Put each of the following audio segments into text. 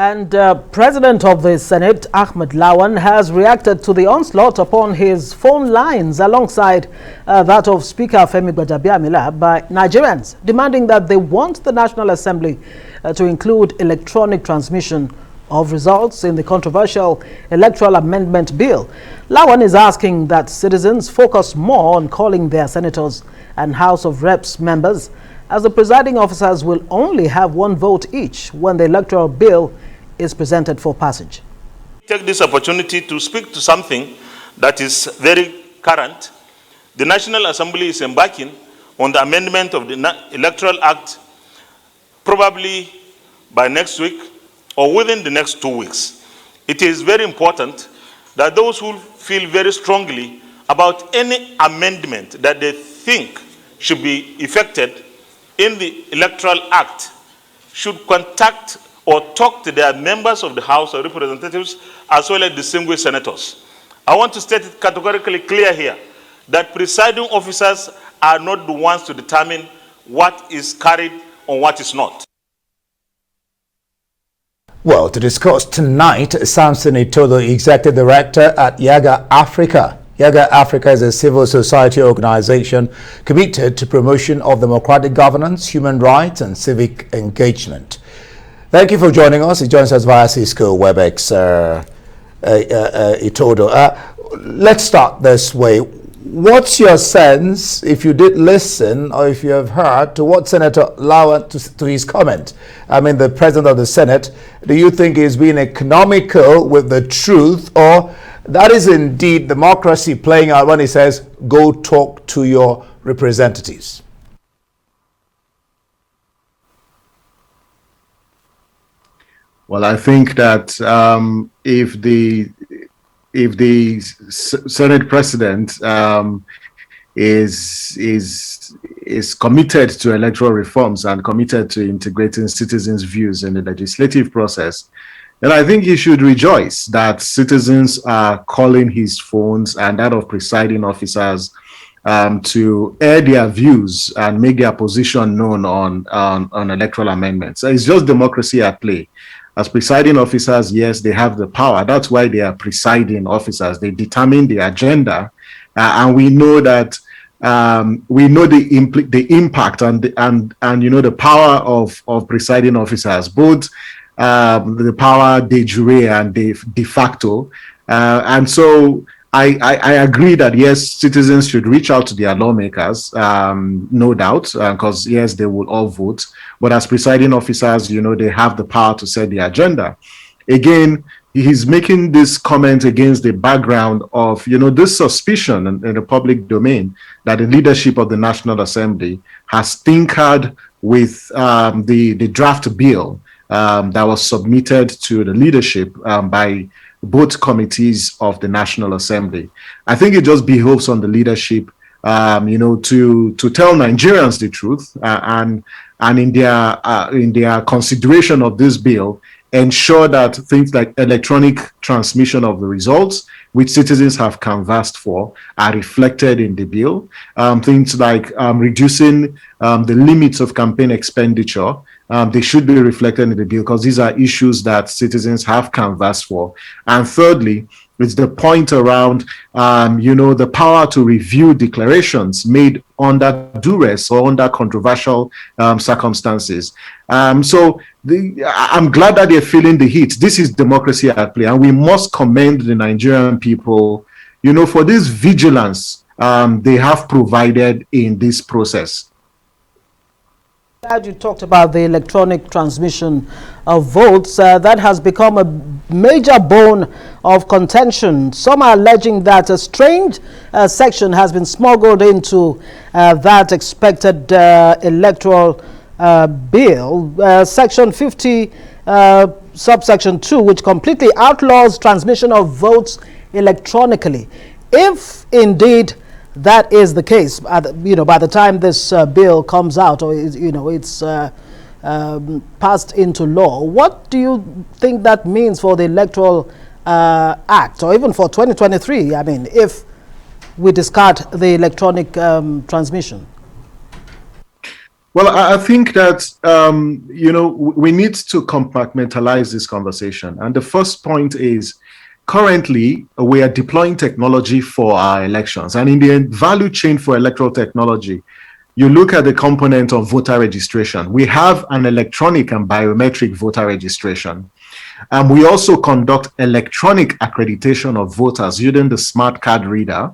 And President of the Senate, Ahmed Lawan, has reacted to the onslaught upon his phone lines alongside that of Speaker Femi Gbajabiamila by Nigerians, demanding that they want the National Assembly to include electronic transmission of results in the controversial Electoral Amendment Bill. Lawan is asking that citizens focus more on calling their senators and House of Reps members, as the presiding officers will only have one vote each when the electoral bill is presented for passage. Take this opportunity to speak to something that is very current. The National Assembly is embarking on the amendment of the Electoral Act probably by next week or within the next 2 weeks. It is very important that those who feel very strongly about any amendment that they think should be effected in the Electoral Act should contact or talk to their members of the House of Representatives as well as distinguished senators. I want to state it categorically clear here that presiding officers are not the ones to determine what is carried or what is not. Well, to discuss tonight, Samson Itodo, Executive Director at Yiaga Africa. Yiaga Africa is a civil society organization committed to promotion of democratic governance, human rights, and civic engagement. Thank you for joining us. He joins us via Cisco WebEx, Itodo. Let's start this way. What's your sense, if you did listen or if you have heard, to what Senator Lawan, to his comment? I mean, the President of the Senate, do you think he's being economical with the truth, or that is indeed democracy playing out when he says, go talk to your representatives? Well, I think that if the Senate President is committed to electoral reforms and committed to integrating citizens' views in the legislative process, then I think he should rejoice that citizens are calling his phones and that of presiding officers to air their views and make their position known on electoral amendments. So it's just democracy at play. As presiding officers, yes, they have the power. That's why they are presiding officers. They determine the agenda, and we know that we know the impact and you know the power of presiding officers, both the power de jure and de facto, and so I agree that yes, citizens should reach out to their lawmakers, no doubt, because yes, they will all vote. But as presiding officers, you know, they have the power to set the agenda. Again, he's making this comment against the background of, you know, this suspicion in the public domain that the leadership of the National Assembly has tinkered with the draft bill that was submitted to the leadership by both committees of the National Assembly. I think it just behoves on the leadership, you know, to tell Nigerians the truth and in their consideration of this bill, ensure that things like electronic transmission of the results, which citizens have canvassed for, are reflected in the bill. Things like reducing the limits of campaign expenditure, they should be reflected in the bill because these are issues that citizens have canvassed for. And thirdly, it's the point around, you know, the power to review declarations made under duress or under controversial circumstances. So I'm glad that they're feeling the heat. This is democracy at play, and we must commend the Nigerian people, you know, for this vigilance they have provided in this process. You talked about the electronic transmission of votes. That has become a major bone of contention. Some are alleging that a strange section has been smuggled into that expected electoral bill, Section 50, subsection 2, which completely outlaws transmission of votes electronically. If indeed that is the case, you know, by the time this bill comes out, or you know, it's passed into law, what do you think that means for the Electoral Act, or even for 2023? I mean, if we discard the electronic transmission. Well, I think that, we need to compartmentalize this conversation. And the first point is, currently, we are deploying technology for our elections. And in the value chain for electoral technology, you look at the component of voter registration. We have an electronic and biometric voter registration. And we also conduct electronic accreditation of voters using the smart card reader.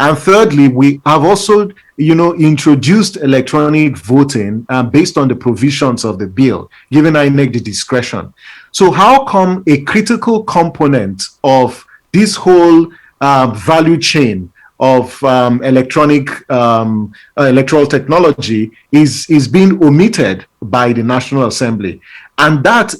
And thirdly, we have also, introduced electronic voting based on the provisions of the bill, giving INEC the discretion. So how come a critical component of this whole value chain of electronic electoral technology is being omitted by the National Assembly? And that,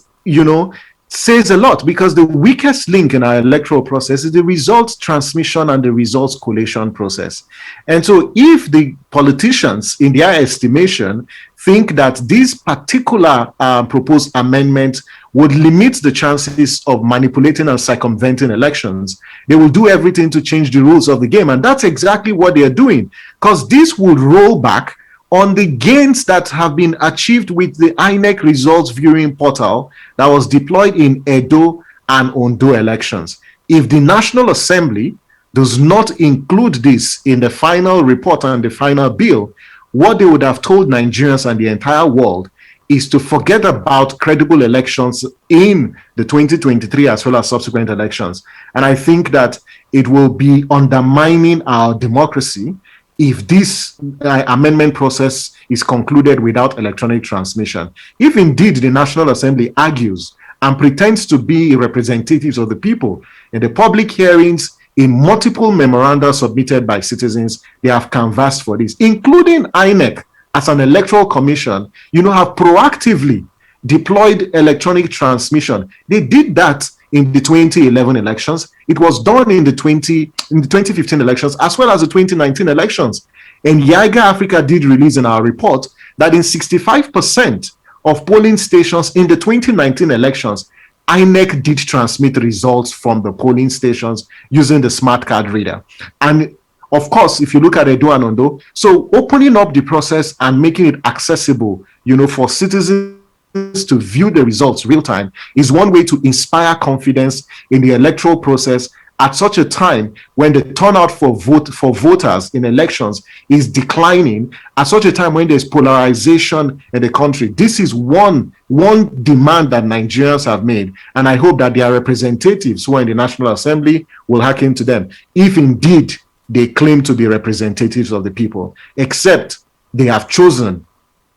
says a lot, because the weakest link in our electoral process is the results transmission and the results collation process. And so if the politicians, in their estimation, think that this particular proposed amendment would limit the chances of manipulating and circumventing elections, they will do everything to change the rules of the game. And that's exactly what they are doing, because this would roll back on the gains that have been achieved with the INEC results viewing portal that was deployed in Edo and Ondo elections. If the National Assembly does not include this in the final report and the final bill, what they would have told Nigerians and the entire world is to forget about credible elections in the 2023 as well as subsequent elections. And I think that it will be undermining our democracy if this amendment process is concluded without electronic transmission. If indeed the National Assembly argues and pretends to be representatives of the people in the public hearings, in multiple memoranda submitted by citizens, they have canvassed for this, including INEC as an electoral commission, have proactively deployed electronic transmission. They did that in the 2011 elections. It was done in the 2015 elections, as well as the 2019 elections. And Yiaga Africa did release in our report that in 65% of polling stations in the 2019 elections, INEC did transmit results from the polling stations using the smart card reader. And of course, if you look at Edo and Ondo, so opening up the process and making it accessible, for citizens to view the results real time is one way to inspire confidence in the electoral process at such a time when the turnout for voters in elections is declining, at such a time when there's polarization in the country. This is one demand that Nigerians have made, and I hope that their representatives who are in the National Assembly will hearken to them, if indeed they claim to be representatives of the people, except they have chosen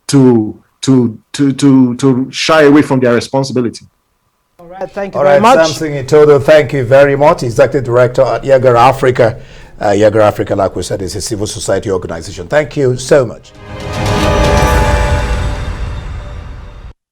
to shy away from their responsibility. All right, thank you very much. Samson Itodo, thank you very much. Executive Director at Yiaga Africa. Yiaga Africa, like we said, is a civil society organization. Thank you so much.